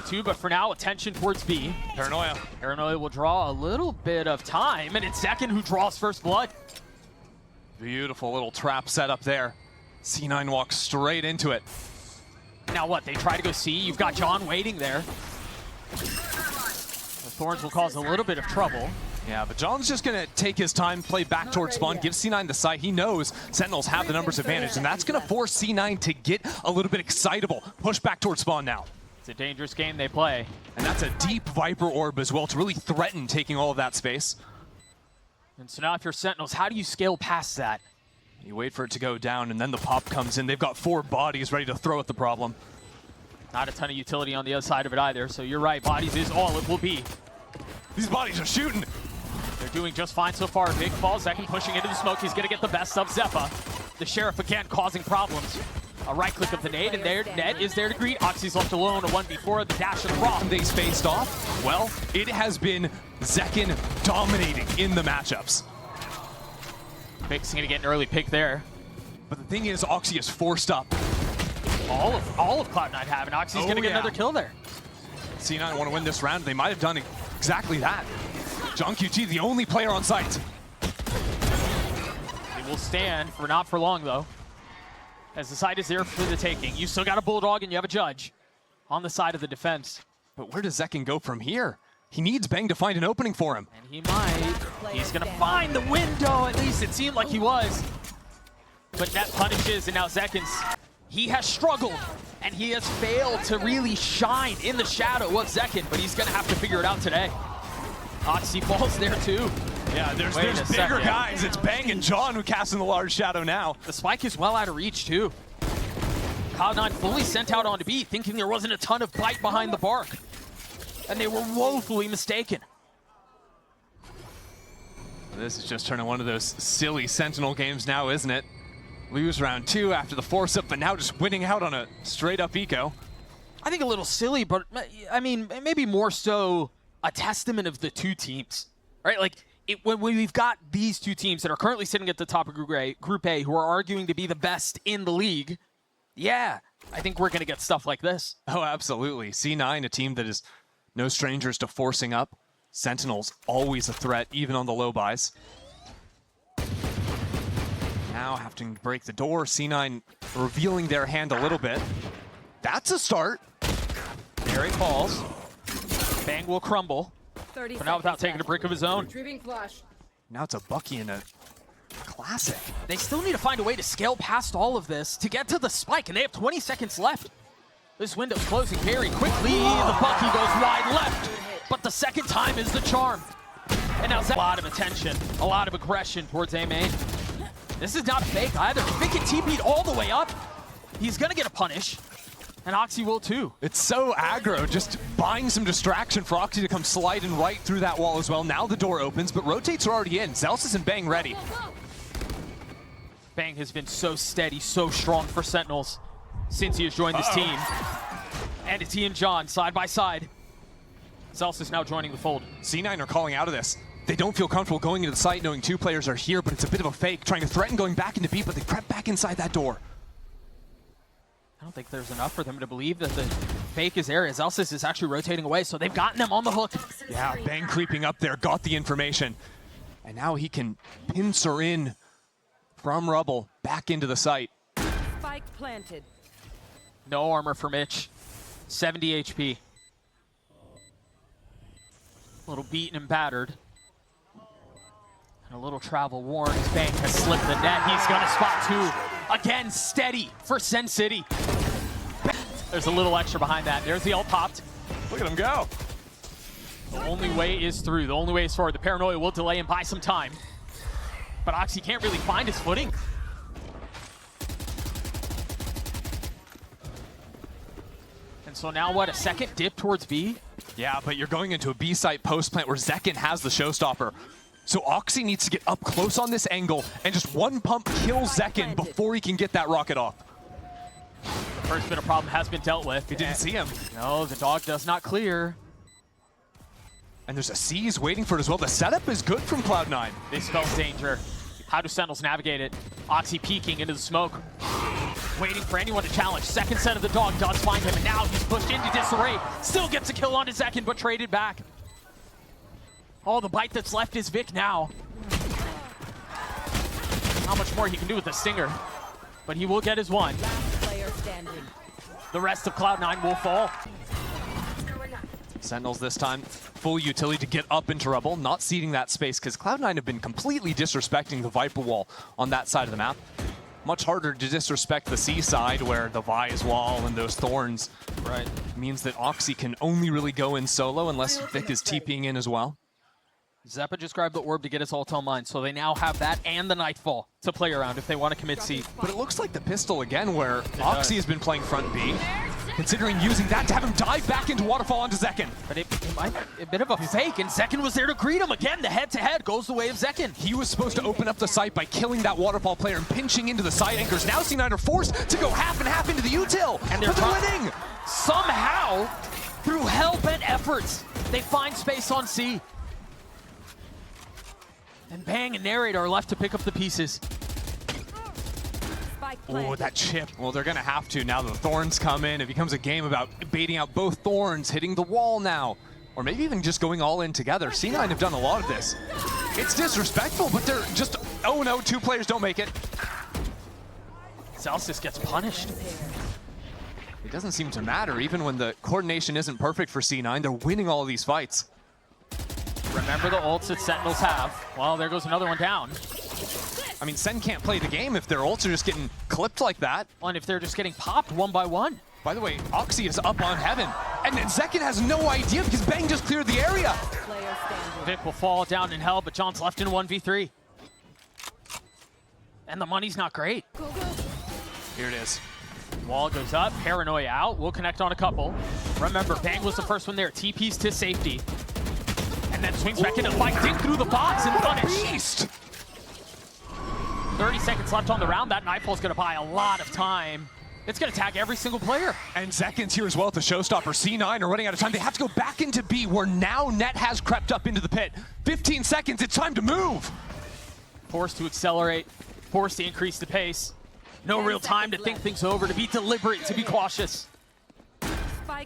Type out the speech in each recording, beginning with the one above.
Two, but for now, attention towards B. Paranoia. Paranoia will draw a little bit of time, and it's Second who draws first blood. Beautiful little trap set up there. C9 walks straight into it. Now what, they try to go C, you've got John waiting there. The Thorns will cause a little bit of trouble. Yeah, but John's just gonna take his time, play back towards spawn, give C9 the sight. He knows Sentinels have the numbers advantage, and that's gonna force C9 to get a little bit excitable. Push back towards spawn now. It's a dangerous game they play. And that's a deep Viper orb as well to really threaten taking all of that space. And so now if you're Sentinels, how do you scale past that? You wait for it to go down, and then the pop comes in. They've got 4 bodies ready to throw at the problem. Not a ton of utility on the other side of it either, so you're right, bodies is all it will be. These bodies are shooting. They're doing just fine so far. Big fall, Second pushing into the smoke. He's gonna get the best of Zeppa. The Sheriff again causing problems. A right click of the nade, and there, Ned is there to greet. Oxy's left alone, a 1v4, the dash of the rock. They faced off. Well, it has been Zekin dominating in the matchups. Big's gonna get an early pick there. But the thing is, Oxy is forced up. All of Cloud9 have, and Oxy's gonna get another kill there. C9 want to win this round. They might have done exactly that. John QT, the only player on site. They will stand for not for long, though. As the side is there for the taking. You still got a Bulldog and you have a Judge on the side of the defense. But where does Zekin go from here? He needs Bang to find an opening for him. And he might. He's gonna find the window, at least it seemed like he was. But Net punishes, and now Zekin's, he has struggled, and he has failed to really shine in the shadow of Zekin, but he's gonna have to figure it out today. Oxy falls there too. Yeah, there's bigger guys. It's Bang and John who cast in the large shadow now. The spike is well out of reach too. Cloud9 fully sent out onto B, thinking there wasn't a ton of bite behind the bark. And they were woefully mistaken. This is just turning one of those silly Sentinel games now, isn't it? Lose round 2 after the force up, but now just winning out on a straight up eco. I think a little silly, but I mean, maybe more so a testament of the two teams, right? Like, when we've got these two teams that are currently sitting at the top of Group A who are arguing to be the best in the league, yeah, I think we're going to get stuff like this. Oh, absolutely. C9, a team that is no strangers to forcing up. Sentinels, always a threat, even on the low buys. Now having to break the door. C9 revealing their hand a little bit. That's a start. There he falls. Bang will crumble. But now without taking a brick of his own. Now it's a Bucky and a classic. They still need to find a way to scale past all of this to get to the spike, and they have 20 seconds left. This window's closing very quickly. The Bucky goes wide left, but the second time is the charm. And now a lot of attention, a lot of aggression towards A main. This is not fake either. Vct TP'd all the way up. He's gonna get a punish, and Oxy will too. It's so aggro, just buying some distraction for Oxy to come sliding right through that wall as well. Now the door opens, but rotates are already in. Zelsis and Bang ready. Bang has been so steady, so strong for Sentinels since he has joined this team. And it's he and John side by side. Zelsis now joining the fold. C9 are calling out of this. They don't feel comfortable going into the site knowing 2 players are here, but it's a bit of a fake, trying to threaten going back into B, but they crept back inside that door. I don't think there's enough for them to believe that the fake is there. Zelsis is actually rotating away, so they've gotten them on the hook. Yeah, Bang creeping up there, got the information. And now he can pincer in from rubble back into the site. Spike planted. No armor for Mitch. 70 HP. A little beaten and battered. And a little travel worn as Bang has slipped the net. He's gonna spot 2. Again, steady for Sen City. There's a little extra behind that. There's the ult popped. Look at him go. The only way is through. The only way is forward. The Paranoia will delay and buy some time. But Oxy can't really find his footing. And so now what, a second dip towards B? Yeah, but you're going into a B site post plant where Zekin has the showstopper. So Oxy needs to get up close on this angle and just one pump kills Zekin before he can get that rocket off. The first bit of problem has been dealt with. He didn't see him. No, the dog does not clear. And there's a C's waiting for it as well. The setup is good from Cloud9. This spells danger. How do Sentinels navigate it? Oxy peeking into the smoke. waiting for anyone to challenge. Second set of the dog does find him, and now he's pushed into disarray. Still gets a kill on his second, but traded back. Oh, the bite that's left is Vic now. How much more he can do with the stinger, but he will get his one. Last player standing. The rest of Cloud9 will fall. Sentinels this time, full utility to get up into Rebel, not ceding that space because Cloud9 have been completely disrespecting the Viper wall on that side of the map. Much harder to disrespect the C side where the Vi's wall and those thorns means that Oxy can only really go in solo unless Vic is TPing in as well. Zeppa just grabbed the orb to get his ult online, so they now have that and the Nightfall to play around if they want to commit C. But it looks like the pistol again where Oxy has been playing front B, considering using that to have him dive back into Waterfall onto Zekken. But it might be a bit of a fake, and Zekken was there to greet him. Again, the head-to-head goes the way of Zekken. He was supposed to open up the site by killing that Waterfall player and pinching into the side anchors. Now C9 are forced to go half and half into the util, and they're winning! Somehow, through hell-bent efforts, they find space on C. And Bang and Narrate are left to pick up the pieces. Oh, that chip. Well, they're going to have to now that the Thorns come in. It becomes a game about baiting out both Thorns, hitting the wall now. Or maybe even just going all in together. C9 have done a lot of this. It's disrespectful, but they're just, oh no, 2 players don't make it. Celsius gets punished. It doesn't seem to matter. Even when the coordination isn't perfect for C9, they're winning all of these fights. Remember the ults that Sentinels have. Well, there goes another one down. I mean, Sen can't play the game if their ults are just getting clipped like that. And if they're just getting popped one by one. By the way, Oxy is up on Heaven. And Zekken has no idea because Bang just cleared the area. Vic will fall down in hell, but John's left in 1v3. And the money's not great. Here it is. Wall goes up, Paranoia out. We'll connect on a couple. Remember, Bang was the first one there. TP's to safety. And then swings back into the fight, dig through the box and punish. Beast! 30 seconds left on the round. That Nightfall's gonna buy a lot of time. It's gonna tag every single player. And Zekken's here as well to showstopper. C9 are running out of time. They have to go back into B where now Net has crept up into the pit. 15 seconds, it's time to move. Forced to accelerate, forced to increase the pace. No real time to think things over, to be deliberate, to be cautious.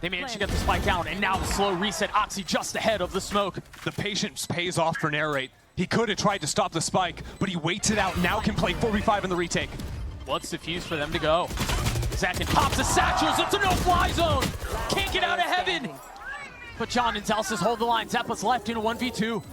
They managed to get the spike down, and now the slow reset. Oxy just ahead of the smoke. The patience pays off for Narrate. He could have tried to stop the spike, but he waits it out. Now can play 4v5 in the retake. What's the fuse for them to go? Zekken pops the satchels. It's a no-fly zone. Can't get out of Heaven. But John and Celsius hold the line. Zeppa's left in a 1v2.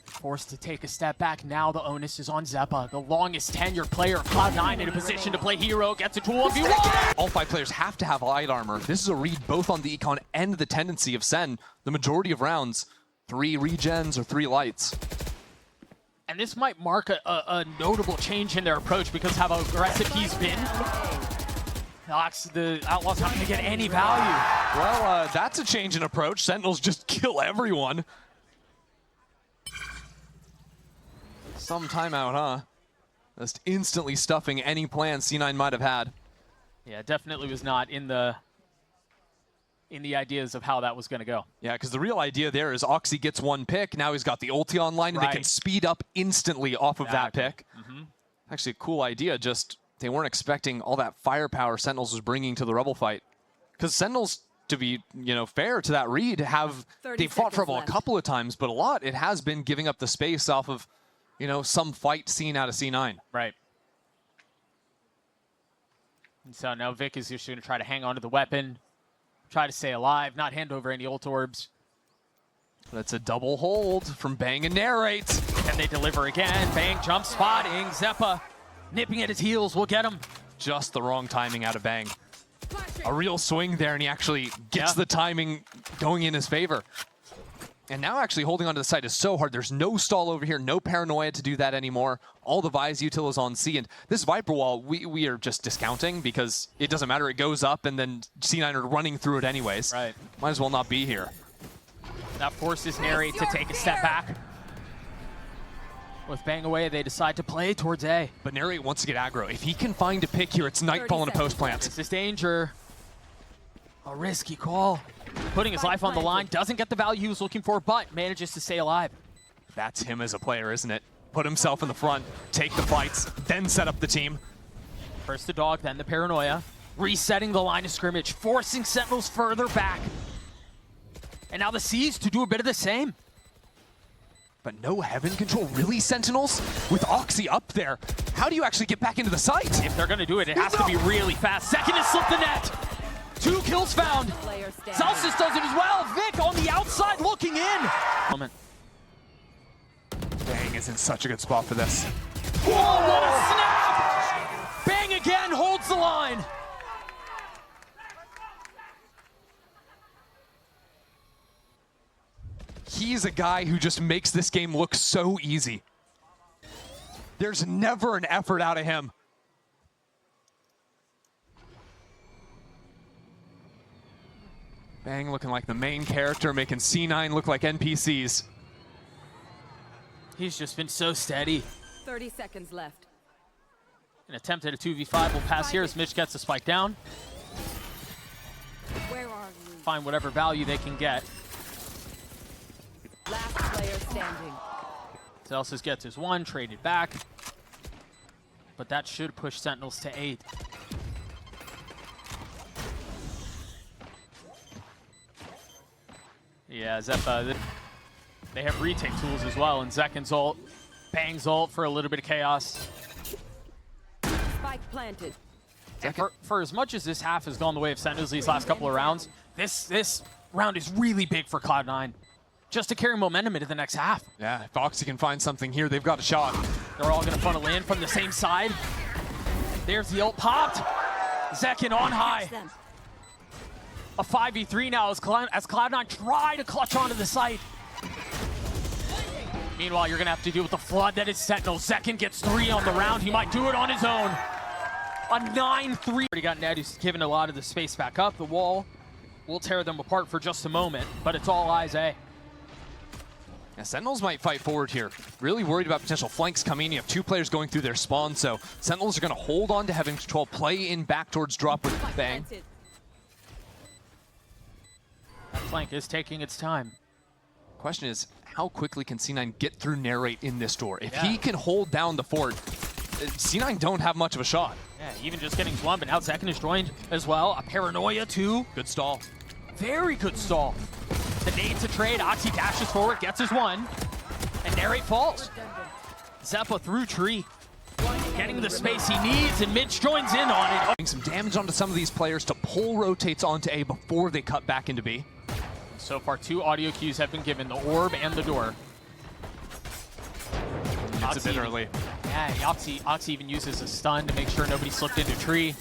Forced to take a step back. Now the onus is on Zeppa, the longest tenured player of Cloud9, in a position to play hero. Gets into 1v1. All 5 players have to have light armor. This is a read both on the econ and the tendency of Sen. The majority of rounds, 3 regens or 3 lights. And this might mark a notable change in their approach because how aggressive he's been. The Outlaws not going to get any value. Well, that's a change in approach. Sentinels just kill everyone. Some timeout, huh? Just instantly stuffing any plan C9 might have had. Yeah, definitely was not in the ideas of how that was going to go. Yeah, because the real idea there is Oxy gets 1 pick. Now he's got the ulti online, and they can speed up instantly off of that pick. Actually, a cool idea. Just they weren't expecting all that firepower Sentinels was bringing to the Rebel fight. Because Sentinels, to be fair to that read, they fought for Rebel a couple of times, but a lot it has been giving up the space off of some fight seen out of C9. Right. And so now Vic is just going to try to hang on to the weapon, try to stay alive, not hand over any ult orbs. That's a double hold from Bang and Narrate. And they deliver again. Bang jump spotting. Zeppa nipping at his heels will get him. Just the wrong timing out of Bang. A real swing there, and he actually gets the timing going in his favor. And now actually holding onto the site is so hard. There's no stall over here, no paranoia to do that anymore. All the Vi's util is on C, and this Viper wall, we are just discounting because it doesn't matter. It goes up, and then C9 are running through it anyways. Right. Might as well not be here. That forces Narrate to take a step back. With Bang away, they decide to play towards A. But Narrate wants to get aggro. If he can find a pick here, it's Nightfall in a post plant. This is danger. A risky call. Putting his life on the line, doesn't get the value he was looking for, but manages to stay alive. That's him as a player, isn't it? Put himself in the front, take the fights, then set up the team. First the dog, then the paranoia. Resetting the line of scrimmage, forcing Sentinels further back. And now the Seas to do a bit of the same. But no heaven control, really, Sentinels? With Oxy up there, how do you actually get back into the site? If they're gonna do it, it has to be really fast. Second to slip the net. 2 kills found. Celsius does it as well. Vic on the outside looking in. Moment. Bang is in such a good spot for this. Whoa, what a snap! Bang again, holds the line. He's a guy who just makes this game look so easy. There's never an effort out of him. Bang looking like the main character, making C9 look like NPCs. He's just been so steady. 30 seconds left. An attempt at a 2v5 will pass here as Mitch gets the spike down. Where are you? Find whatever value they can get. Last player standing. Celsius gets his 1, traded back. But that should push Sentinels to 8. Yeah, Zeppa, they have retake tools as well, and Zekin's ult, Bang's ult for a little bit of chaos. Spike planted. For as much as this half has gone the way of Sentinels these last couple of rounds, this round is really big for Cloud9. Just to carry momentum into the next half. Yeah, if Oxy can find something here, they've got a shot. They're all gonna funnel in from the same side. There's the ult popped. Zekin on high. A 5v3 now as Cloud9 try to clutch onto the site. Meanwhile, you're gonna have to deal with the flood that is Sentinel. Zekin gets 3 on the round. He might do it on his own. A 9-3. Already got Ned, who's given a lot of the space back up. The wall will tear them apart for just a moment, but it's all eyes A. Yeah, Sentinels might fight forward here. Really worried about potential flanks coming. You have 2 players going through their spawn, so Sentinels are going to hold on to having control, play in back towards drop with Bang. That flank is taking its time. Question is, how quickly can C9 get through Narrate in this door? If he can hold down the fort, C9 don't have much of a shot. Yeah, even just getting 1, but now Zekin is joined as well. A paranoia too. Good stall. Very good stall. The nade to trade, Oxy dashes forward, gets his 1, and Narrate falls. Zeppa through tree, getting the space he needs, and Mitch joins in on it. Putting some damage onto some of these players to pull rotates onto A before they cut back into B. So far, 2 audio cues have been given, the orb and the door. It's a bit early. Yeah, Oxy even uses a stun to make sure nobody slipped into tree.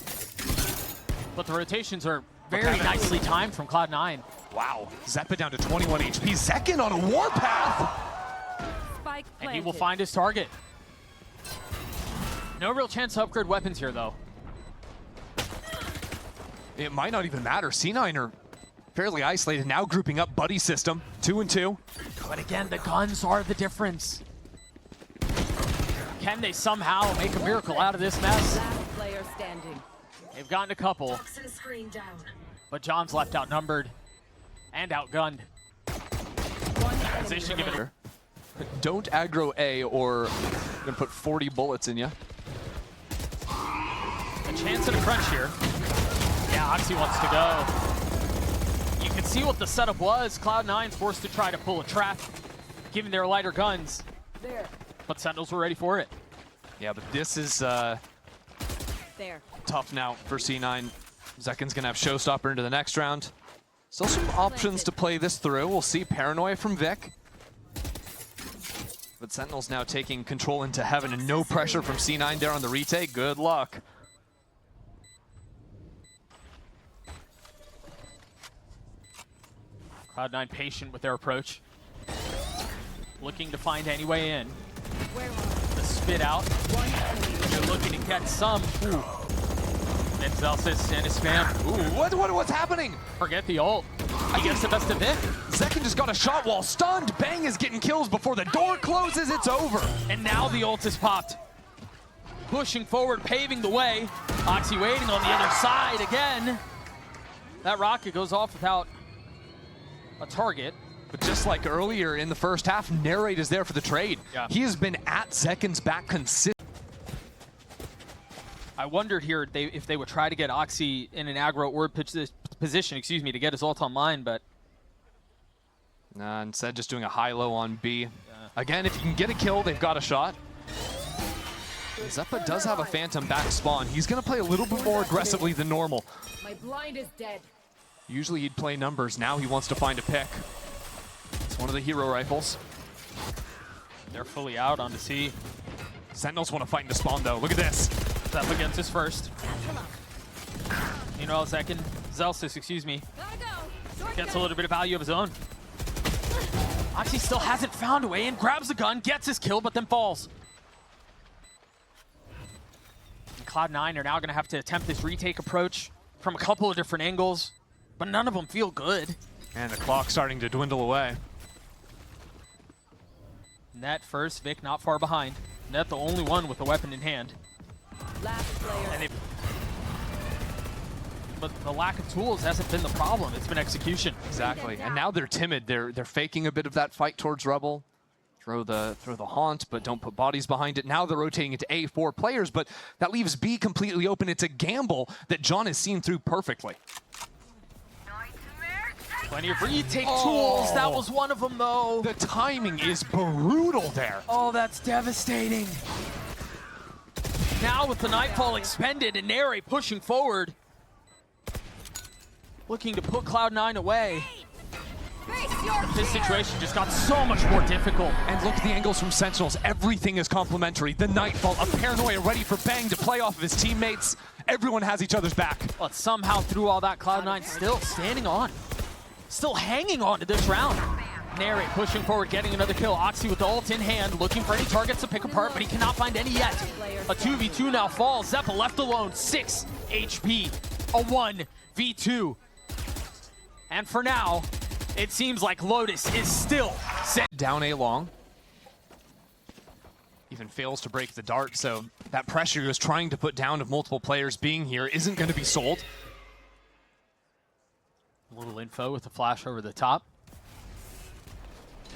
But the rotations are very nicely timed from Cloud9. Wow, Zeppa down to 21 HP. Zekin on a warpath! Spike planted. And he will find his target. No real chance to upgrade weapons here, though. It might not even matter. C9 are fairly isolated, now grouping up buddy system, 2 and 2. But again, the guns are the difference. Can they somehow make a miracle out of this mess? Last player standing. They've gotten a couple, but John's left outnumbered and outgunned. Position given her. Don't aggro A or I'm gonna put 40 bullets in you. A chance at a crunch here. Yeah, Oxy wants to go. You can see what the setup was. Cloud9's forced to try to pull a trap, given their lighter guns. But Sentinels were ready for it. Yeah, but this is There. tough now for C9. Zekin's gonna have Showstopper into the next round. Still some options to play this through. We'll see Paranoia from Vic. But Sentinels now taking control into heaven and no pressure from C9 there on the retake. Good luck. Cloud9 patient with their approach. Looking to find any way in. The spit out. They're looking to get some. Ooh. And Celsius and his spam. Ooh, what's happening? Forget the ult. He gets the best of Vic. Zekin just got a shot while stunned. Bang is getting kills before the door closes. It's over. And now the ult is popped. Pushing forward, paving the way. Oxy waiting on the other side again. That rocket goes off without a target. But just like earlier in the first half, Narrate is there for the trade. Yeah. He has been at Zekin's back consistently. I wondered here if they would try to get Oxy in an aggro orb position, to get his ult online, but instead just doing a high-low on B. Yeah. Again, if you can get a kill, they've got a shot. Zeppa does have a Phantom back spawn. He's going to play a little bit more aggressively than normal. My blind is dead. Usually he'd play numbers. Now he wants to find a pick. It's one of the hero rifles. They're fully out onto C. Sentinels want to fight into spawn, though. Look at this. Zeppa gets his first. Meanwhile, second, Zelsis, gets a little bit of value of his own. Oxy still hasn't found a way and grabs the gun, gets his kill, but then falls. And Cloud9 are now going to have to attempt this retake approach from a couple of different angles, but none of them feel good. And the clock's starting to dwindle away. Net first, Vic not far behind. Net the only one with a weapon in hand. Last player. But the lack of tools hasn't been the problem. It's been execution. Exactly. And now they're timid. They're faking a bit of that fight towards Rebel. Throw the haunt, but don't put bodies behind it. Now they're rotating into A, 4 players, but that leaves B completely open. It's a gamble that John has seen through perfectly. Plenty of retake tools. That was one of them, though. The timing is brutal there. Oh, that's devastating. Now with the Nightfall expended and Neri pushing forward, looking to put Cloud9 away. This situation just got so much more difficult. And look at the angles from Sentinels. Everything is complementary. The Nightfall, a Paranoia ready for Bang to play off of his teammates. Everyone has each other's back. But somehow through all that, Cloud9 still standing on. Still hanging on to this round. Neri pushing forward, getting another kill. Oxy with the ult in hand, looking for any targets to pick apart, but he cannot find any yet. A 2v2 now falls. Zeppa left alone, 6 HP, a 1v2. And for now, it seems like Lotus is still set. Down A long. Even fails to break the dart, so that pressure he was trying to put down of multiple players being here isn't going to be sold. A little info with the flash over the top.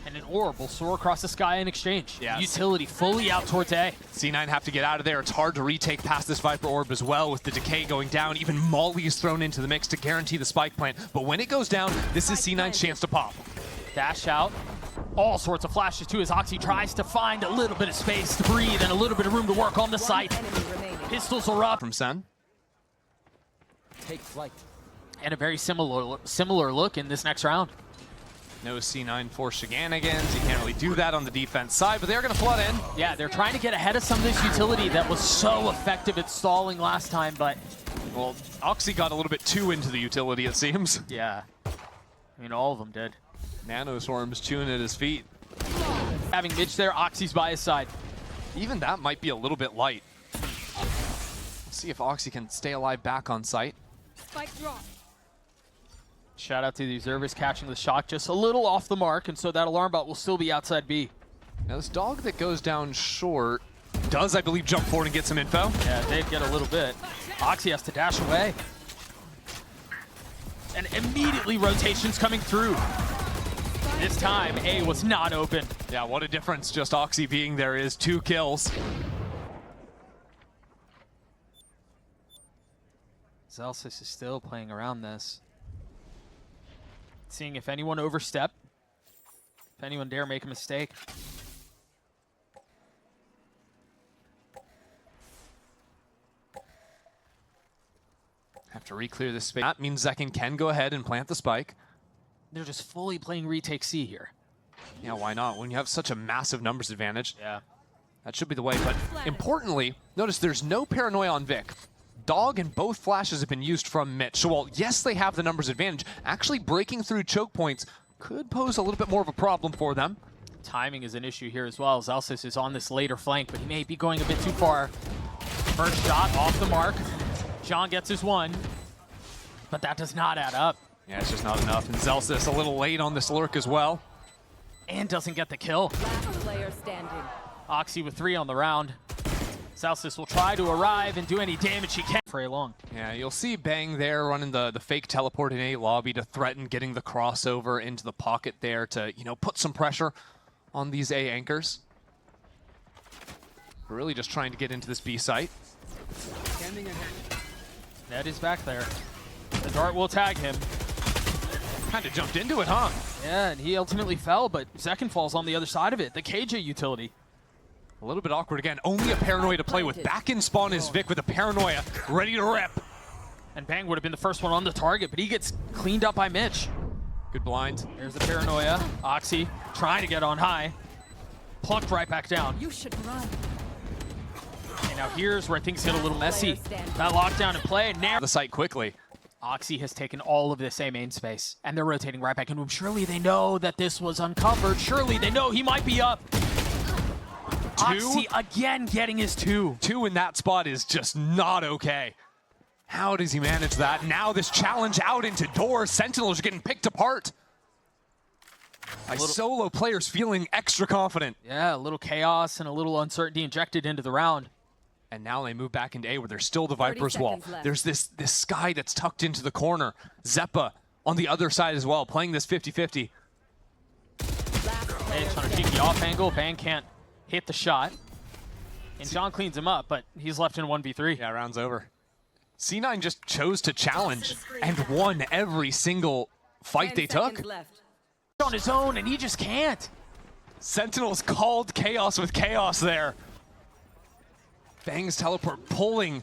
And an orb will soar across the sky in exchange. Yes. Utility fully out towards A. C9 have to get out of there. It's hard to retake past this Viper orb as well with the decay going down. Even Molly is thrown into the mix to guarantee the spike plant. But when it goes down, this is C9's chance to pop. Dash out. All sorts of flashes too as Oxy tries to find a little bit of space to breathe and a little bit of room to work on the site. Pistols are up. From SEN. Take flight. And a very similar look in this next round. No C9 for shenanigans. You can't really do that on the defense side, but they're going to flood in. Yeah, they're trying to get ahead of some of this utility that was so effective at stalling last time, but... Well, Oxy got a little bit too into the utility, it seems. Yeah. I mean, all of them did. Nanoswarm's chewing at his feet. Having Mitch there, Oxy's by his side. Even that might be a little bit light. Let's see if Oxy can stay alive back on site. Spike drop. Shout out to the observers catching the shot just a little off the mark, and so that alarm bot will still be outside B. Now this dog that goes down short does, I believe, jump forward and get some info. Yeah, they'd get a little bit. Oxy has to dash away. And immediately rotations coming through. This time, A was not open. Yeah, what a difference just Oxy being there is. 2 kills. Zelsis is still playing around this. Seeing if anyone overstep, if anyone dare make a mistake. Have to re-clear this space. That means Zekin can go ahead and plant the spike. They're just fully playing retake C here. Yeah, why not? When you have such a massive numbers advantage, Yeah. that should be the way. But importantly, notice there's no paranoia on Vic. Dog and both flashes have been used from Mitch. So while, yes, they have the numbers advantage, actually breaking through choke points could pose a little bit more of a problem for them. Timing is an issue here as well. Zelsis is on this later flank, but he may be going a bit too far. First shot off the mark. John gets his one, but that does not add up. Yeah, it's just not enough. And Zelsis a little late on this lurk as well. And doesn't get the kill. Last player standing. Oxy with 3 on the round. Zelsis will try to arrive and do any damage he can for a long. Yeah, you'll see Bang there running the fake teleport in A lobby to threaten getting the crossover into the pocket there to, you know, put some pressure on these A anchors. We're really just trying to get into this B site. Ned is back there. The dart will tag him. Kind of jumped into it, huh? Yeah, and he ultimately fell, but second falls on the other side of it. The KJ utility. A little bit awkward again. Only a paranoia to play with. Back in spawn is Vic with a paranoia, ready to rip. And Bang would have been the first one on the target, but he gets cleaned up by Mitch. Good blind. There's the paranoia. Oxy trying to get on high. Plucked right back down. You should run. And now here's where things get a little messy. That lockdown in play. The site quickly. Oxy has taken all of this A main space, and they're rotating right back into him. Surely they know that this was uncovered. Surely they know he might be up. Oxy again getting his 2. 2 in that spot is just not okay. How does he manage that? Now this challenge out into doors. Sentinels are getting picked apart. By solo players feeling extra confident. Yeah, a little chaos and a little uncertainty injected into the round. And now they move back into A where there's still the Viper's wall. left. There's this Sky that's tucked into the corner. Zeppa on the other side as well, playing this 50-50. Hey, it's on a cheeky off angle. Bang can't hit the shot. And John cleans him up, but he's left in 1v3. Yeah, round's over. C9 just chose to challenge and won every single fight they took. On his own, and he just can't. Sentinels called chaos with chaos there. Bang's teleport pulling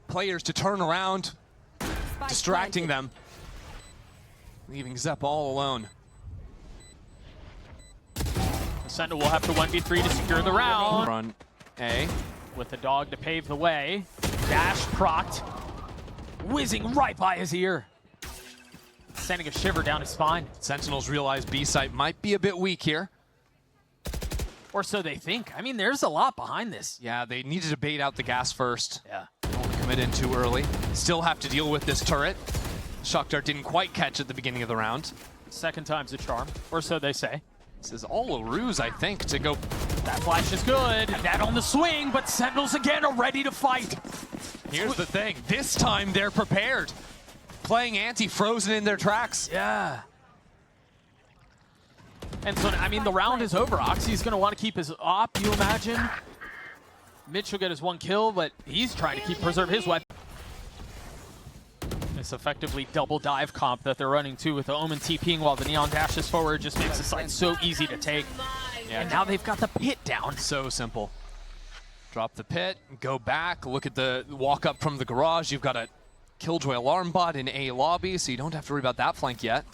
players to turn around, distracting them, leaving Zepp all alone. The Sentinel will have to 1v3 to secure the round. Run A. With the dog to pave the way. Dash procced. Whizzing right by his ear. Sending a shiver down his spine. Sentinels realize B site might be a bit weak here. Or so they think. I mean, there's a lot behind this. Yeah, they needed to bait out the gas first. Yeah. Don't commit in too early. Still have to deal with this turret. Shock Dart didn't quite catch at the beginning of the round. Second time's a charm. Or so they say. This is all a ruse, I think, to go. That flash is good. And that on the swing, but Sentinels again are ready to fight. Here's the thing. This time they're prepared. Playing anti-frozen in their tracks. Yeah. And so, I mean, the round is over. Oxy's going to want to keep his op, you imagine. Mitch will get his 1 kill, but he's trying to preserve his weapon. This effectively double dive comp that they're running too with the Omen TPing while the Neon dashes forward just makes the site so easy to take. Yeah, and now they've got the pit down. So simple. Drop the pit, go back, look at the walk up from the garage. You've got a Killjoy alarm bot in A lobby, so you don't have to worry about that flank yet.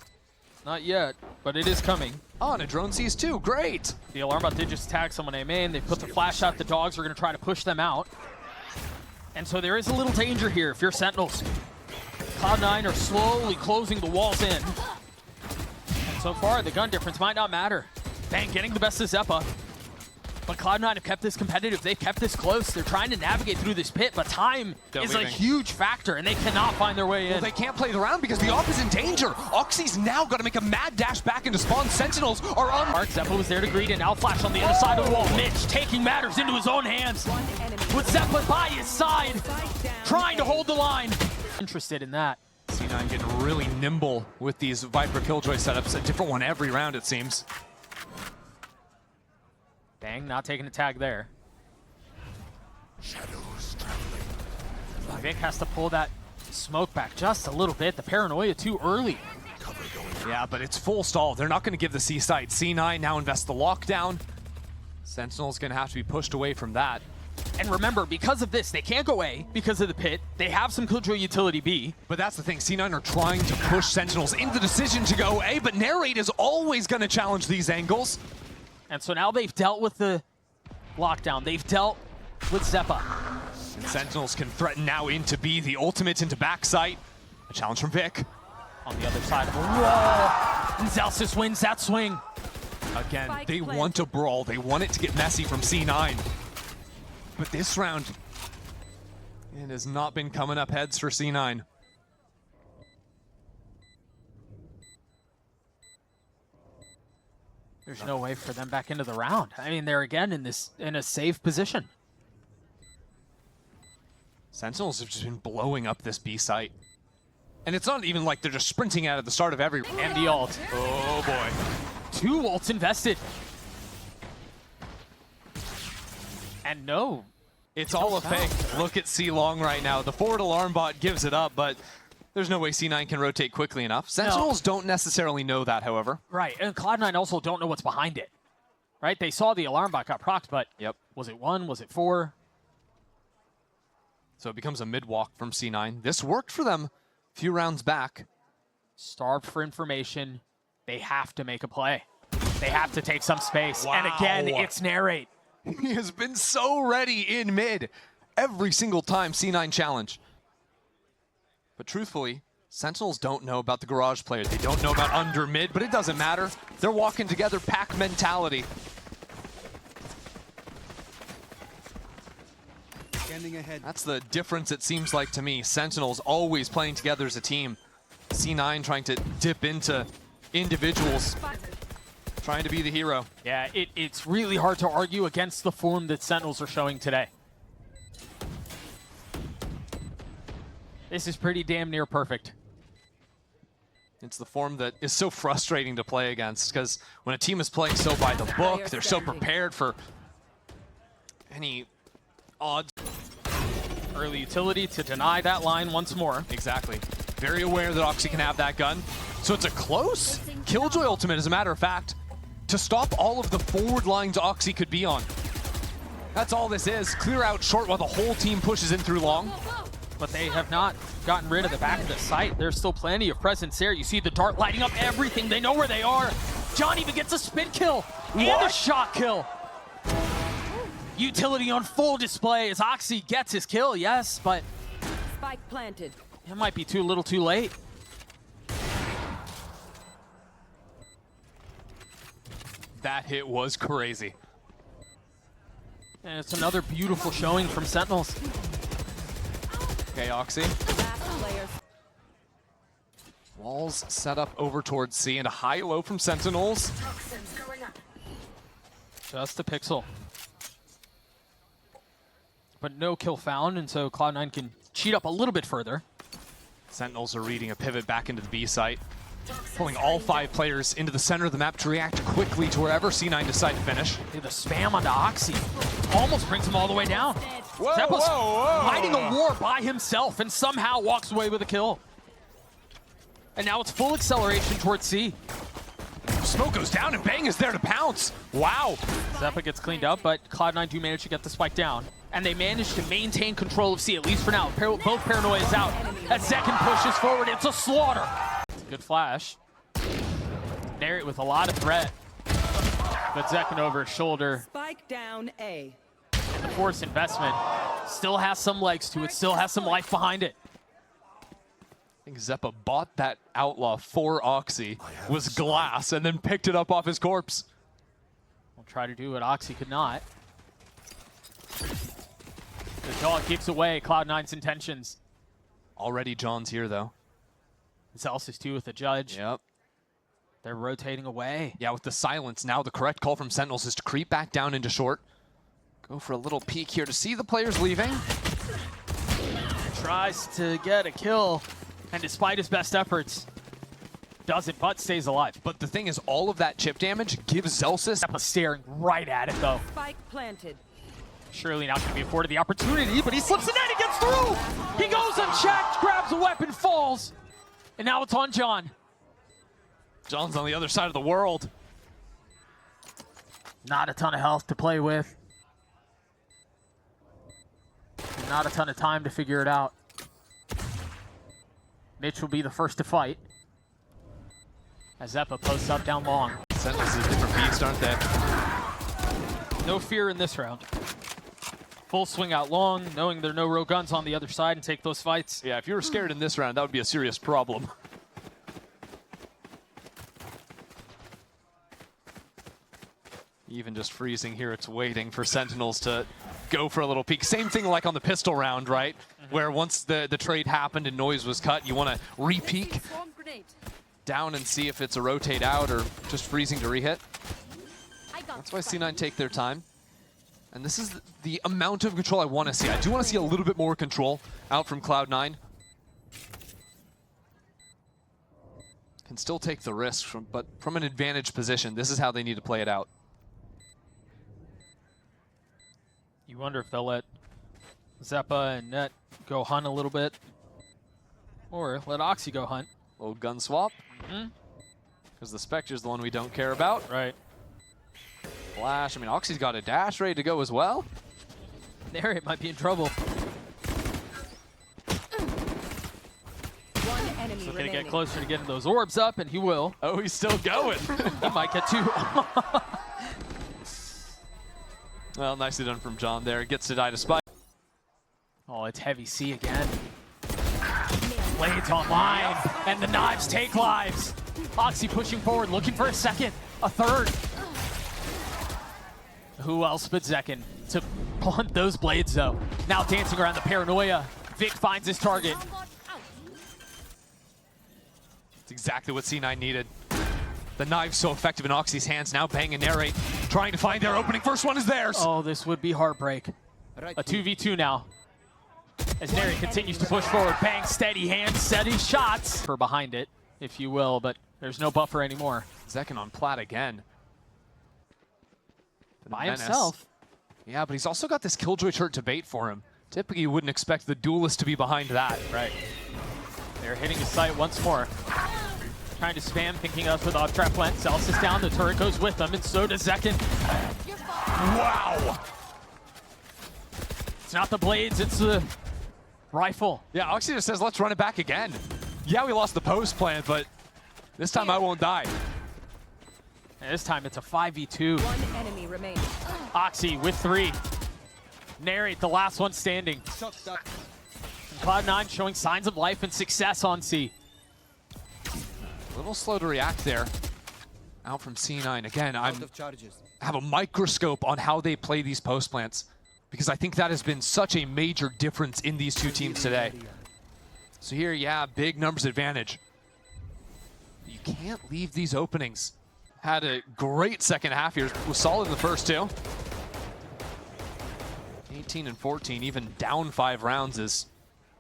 Not yet, but it is coming. Oh, and a drone sees too. Great. The alarm bot did just tag someone A main. They put the flash out. The dogs are going to try to push them out. And so there is a little danger here if you're Sentinels. Cloud9 are slowly closing the walls in. And so far, the gun difference might not matter. Bang getting the best of Zeppa. But Cloud9 have kept this competitive. They've kept this close. They're trying to navigate through this pit, but time is a huge factor, and they cannot find their way in. Well, they can't play the round because the op is in danger. Oxy's now got to make a mad dash back into spawn. Sentinels are on. Mark Zeppa was there to greet, and now flash on the other side of the wall. Mitch taking matters into his own hands. With Zeppa by his side, trying to hold the line. Interested in that. C9 getting really nimble with these Viper Killjoy setups. A different one every round, it seems. Bang, not taking a tag there. Vic has to pull that smoke back just a little bit. The paranoia too early. Yeah, but it's full stall. They're not going to give the C site. C9 now invests the lockdown. Sentinel's going to have to be pushed away from that. And remember, because of this, they can't go A because of the pit. They have some Killjoy utility B. But that's the thing. C9 are trying to push Sentinels into the decision to go A, but Narrate is always going to challenge these angles. And so now they've dealt with the lockdown. They've dealt with Zeppa. And Sentinels can threaten now into B, the ultimate into backside. A challenge from Vic. On the other side of the wall. And Zelsis wins that swing. Again, they want a brawl. They want it to get messy from C9. But this round, it has not been coming up heads for C9. There's no way for them back into the round. I mean, they're again in a safe position. Sentinels have just been blowing up this B site. And it's not even like they're just sprinting out at the start of every round. And the ult. Oh boy. 2 ults invested. And no It's all a fake. Look at C Long right now. The forward alarm bot gives it up, but there's no way C9 can rotate quickly enough. Sentinels don't necessarily know that, however. Right, and Cloud9 also don't know what's behind it. Right, they saw the alarm bot got procced, but was it 1? Was it 4? So it becomes a mid-walk from C9. This worked for them a few rounds back. Starved for information. They have to make a play. They have to take some space. Wow. And again, it's narrate. He has been so ready in mid every single time C9 challenge. But truthfully, Sentinels don't know about the garage player. They don't know about under mid, but it doesn't matter. They're walking together, pack mentality. Ahead. That's the difference it seems like to me. Sentinels always playing together as a team. C9 trying to dip into individuals, trying to be the hero. Yeah, it's really hard to argue against the form that Sentinels are showing today. This is pretty damn near perfect. It's the form that is so frustrating to play against, because when a team is playing so by the book, they're so prepared for any odds. Early utility to deny that line once more. Exactly. Very aware that Oxy can have that gun. So it's a close Killjoy ultimate, as a matter of fact, to stop all of the forward lines Oxy could be on. That's all this is. Clear out short while the whole team pushes in through long. But they have not gotten rid of the back of the site. There's still plenty of presence there. You see the dart lighting up everything. They know where they are. John even gets a spin kill and a shot kill. Utility on full display as Oxy gets his kill, yes, but Spike planted. It might be too little too late. That hit was crazy. And it's another beautiful showing from Sentinels. Okay, Oxy. Walls set up over towards C, and a high-low from Sentinels. Just a pixel. But no kill found, and so Cloud9 can cheat up a little bit further. Sentinels are reading a pivot back into the B site, pulling all 5 players into the center of the map to react quickly to wherever C9 decide to finish. The spam onto Oxy almost brings him all the way down. Zepp's fighting a war by himself and somehow walks away with a kill. And now it's full acceleration towards C. Smoke goes down and Bang is there to pounce. Wow. Zeppa gets cleaned up, but Cloud9 do manage to get the spike down. And they manage to maintain control of C, at least for now. Both Paranoia is out. As Zekin pushes forward, it's a slaughter. Good flash. Narrate with a lot of threat. But Zekin over his shoulder. Spike down A. And the force investment still has some legs to it, still has some life behind it. I think Zeppa bought that outlaw for Oxy, was glass, and then picked it up off his corpse. We'll try to do what Oxy could not. The dog keeps away Cloud9's intentions. Already John's here, though. Zelsis too with the judge. Yep. They're rotating away. Yeah, with the silence, now the correct call from Sentinels is to creep back down into short. Go for a little peek here to see the players leaving. Tries to get a kill, and despite his best efforts, doesn't, but stays alive. But the thing is, all of that chip damage gives Zelsis... Staring right at it, though. Spike planted. Surely not going to be afforded the opportunity, but he slips it in, he gets through! He goes unchecked, grabs a weapon, falls. And now it's on John. John's on the other side of the world. Not a ton of health to play with. Not a ton of time to figure it out. Mitch will be the first to fight. As Zeppa posts up down long. Sentinels is a different beast, aren't they? No fear in this round. Full swing out long, knowing there are no row guns on the other side, and take those fights. Yeah, if you were scared in this round, that would be a serious problem. Even just freezing here, it's waiting for Sentinels to go for a little peek. Same thing like on the pistol round, right? Where once the trade happened and noise was cut, you want to re-peek down and see if it's a rotate out or just freezing to re-hit. That's why C9 take their time. And this is the amount of control I want to see. I do want to see a little bit more control out from Cloud9. Can still take the risk, but from an advantage position, this is how they need to play it out. You wonder if they'll let Zeppa and Net go hunt a little bit. Or let Oxy go hunt. Little gun swap. Because the Spectre's the one we don't care about. Right. Flash. I mean, Oxy's got a dash ready to go as well. There, it might be in trouble. One enemy He's gonna remaining. get closer to getting those orbs up, and he will. Oh, he's still going. He might get two. Well, nicely done from John there. Gets to die to Spike. Oh, it's heavy C again. Blades online, and the knives take lives. Oxy pushing forward, looking for a second, a third. Who else but Zekin to blunt those blades, though? Now dancing around the paranoia. Vic finds his target. It's exactly what C9 needed. The knife's so effective in Oxy's hands. Now Bang and Narrate trying to find their opening. First one is theirs. Oh, this would be heartbreak. A 2v2 now. As Narrate continues to push forward. Bang, steady hands, steady shots. For behind it, if you will, but there's no buffer anymore. Zekin on plat again. By himself. Yeah, but he's also got this Killjoy shirt to bait for him. Typically, you wouldn't expect the duelist to be behind that. Right. They're hitting his sight once more. Trying to spam, thinking us with off-trap plant. Celsius down, the turret goes with them, and so does Zekin. Wow! It's not the blades, it's the rifle. Yeah, Oxy just says, let's run it back again. Yeah, we lost the post plant, but this time I won't die. And this time it's a 5v2. One enemy remaining. Oxy with 3. Narrate, the last one standing. And Cloud9 showing signs of life and success on C. A little slow to react there. Out from C9. Again, I have a microscope on how they play these post plants because I think that has been such a major difference in these two teams today. So here, yeah, big numbers advantage. You can't leave these openings. Had a great second half here. Was solid in the first two. 18 and 14, even down 5 rounds is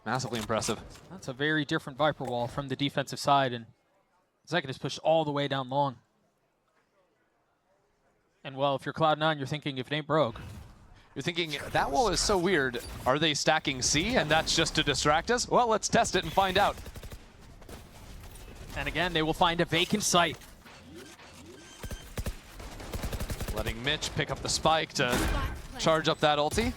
massively impressive. That's a very different Viper wall from the defensive side, and Zekin is pushed all the way down long. And well, if you're Cloud9, you're thinking if it ain't broke. You're thinking, that wall is so weird. Are they stacking C and that's just to distract us? Well, let's test it and find out. And again, they will find a vacant site. Letting Mitch pick up the spike to charge up that ulti.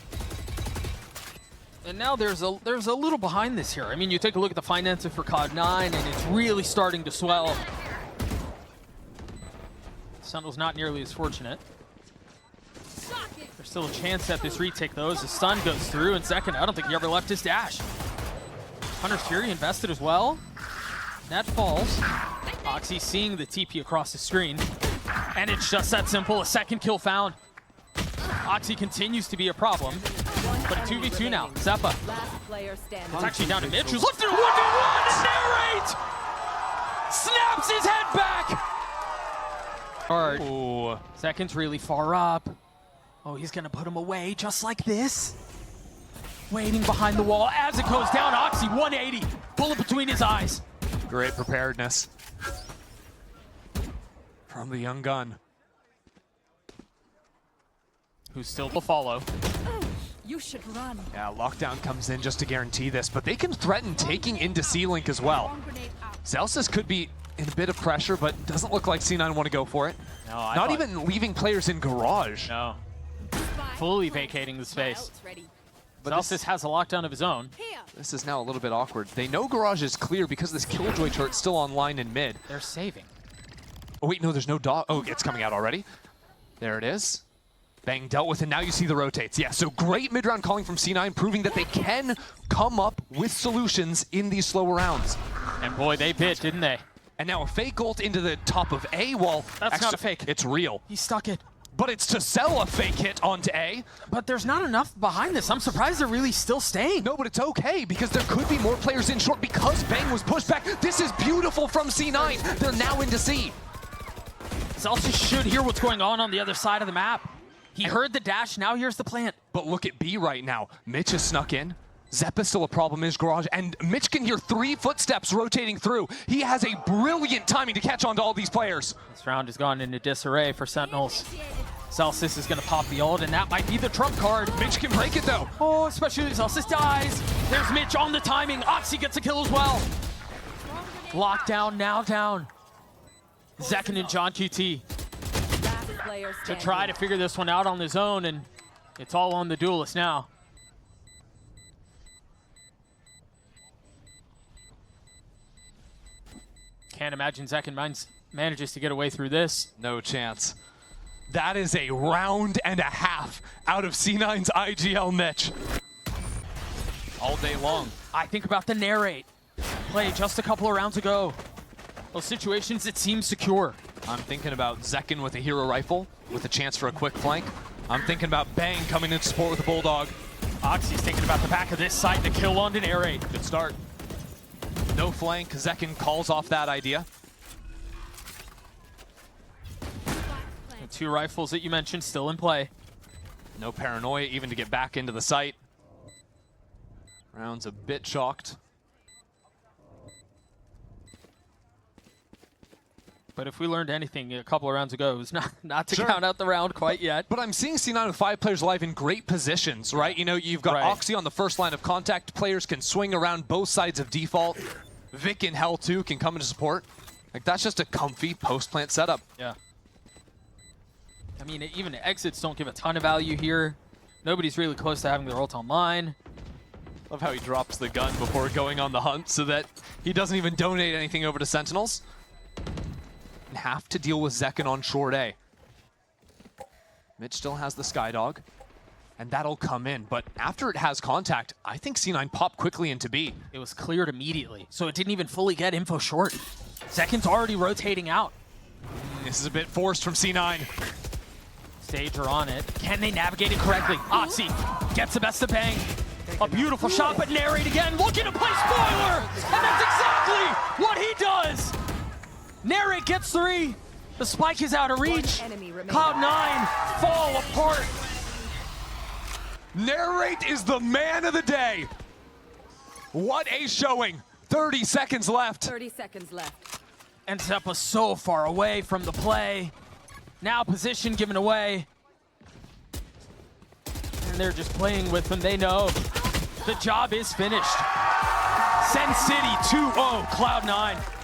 And now there's a little behind this here. I mean, you take a look at the finances for Cloud9, and it's really starting to swell. Sentinel's not nearly as fortunate. There's still a chance at this retake, though, as the stun goes through. And second, I don't think he ever left his dash. Hunter's Fury invested as well. That falls. Oxy seeing the TP across the screen. And it's just that simple. A second kill found. Oxy continues to be a problem. But a 2v2 now. Zeppa. Last player standing. It's actually down to Mitch, who's lifted 1v1. Narrate! Snaps his head back! Hard. Ooh. Second's really far up. Oh, he's gonna put him away just like this. Waiting behind the wall as it goes down. Oxy 180. Bullet between his eyes. Great preparedness from the young gun. Who's still to follow. You should run. Yeah, lockdown comes in just to guarantee this, but they can threaten taking into C-Link as well. Celsius could be in a bit of pressure, but doesn't look like C9 want to go for it. No, Not even leaving players in garage. No. Fully vacating the space. But Celsius has a lockdown of his own. This is now a little bit awkward. They know garage is clear because this Killjoy turret's still online in mid. They're saving. Oh wait, no, there's no dog. Oh, it's coming out already. There it is. Bang dealt with, and now you see the rotates. Yeah, so great mid-round calling from C9, proving that they can come up with solutions in these slower rounds. And boy, they bit, didn't they? And now a fake ult into the top of A. Well, That's not a fake. It's real. He stuck it. But it's to sell a fake hit onto A. But there's not enough behind this. I'm surprised they're really still staying. No, but it's okay, because there could be more players in short because Bang was pushed back. This is beautiful from C9. They're now into C. Celsius should hear what's going on the other side of the map. He heard the dash, now here's the plant. But look at B right now. Mitch has snuck in. Zeppa's still a problem in his garage, and Mitch can hear 3 footsteps rotating through. He has a brilliant timing to catch on to all these players. This round has gone into disarray for Sentinels. Celsius is going to pop the ult, and that might be the trump card. Mitch can break it though. Oh, especially if Celsius dies. There's Mitch on the timing. Oxy gets a kill as well. Lockdown, now down. Zekin and John QT Last player to standing. try to figure this one out on his own, and it's all on the duelist now. Can't imagine Zekin manages to get away through this. No chance. That is a round and a half out of C9's IGL Mitch. All day long. I think about the narrate play just a couple of rounds ago. Those situations, it seems secure. I'm thinking about Zekin with a hero rifle with a chance for a quick flank. I'm thinking about Bang coming in support with a Bulldog. Oxy's thinking about the back of this site and a kill on an air raid. Good start. No flank. Zekin calls off that idea. The 2 rifles that you mentioned still in play. No paranoia even to get back into the site. Round's a bit shocked. But if we learned anything a couple of rounds ago, it was not to Sure. count out the round quite yet. But I'm seeing C9 with 5 players live in great positions, right? You know, you've got Right. Oxy on the first line of contact. Players can swing around both sides of default. Vic in Hell 2 can come into support. Like, that's just a comfy post-plant setup. Yeah. I mean, even exits don't give a ton of value here. Nobody's really close to having their ult online. Love how he drops the gun before going on the hunt so that he doesn't even donate anything over to Sentinels. And have to deal with Zekin on short A. Mitch still has the Skydog, and that'll come in. But after it has contact, I think C9 popped quickly into B. It was cleared immediately, so it didn't even fully get info short. Zekin's already rotating out. This is a bit forced from C9. Stage are on it. Can they navigate it correctly? Oxy gets the best of Bang. A beautiful shot, but narrate again, looking to play spoiler! And that's exactly what he does! Narrate gets 3. The spike is out of reach. enemy remaining. Cloud9 fall apart. Narrate is the man of the day. What a showing. 30 seconds left. 30 seconds left. And Zeppa so far away from the play. Now position given away. And they're just playing with them. They know the job is finished. SEN City 2-0, Cloud9.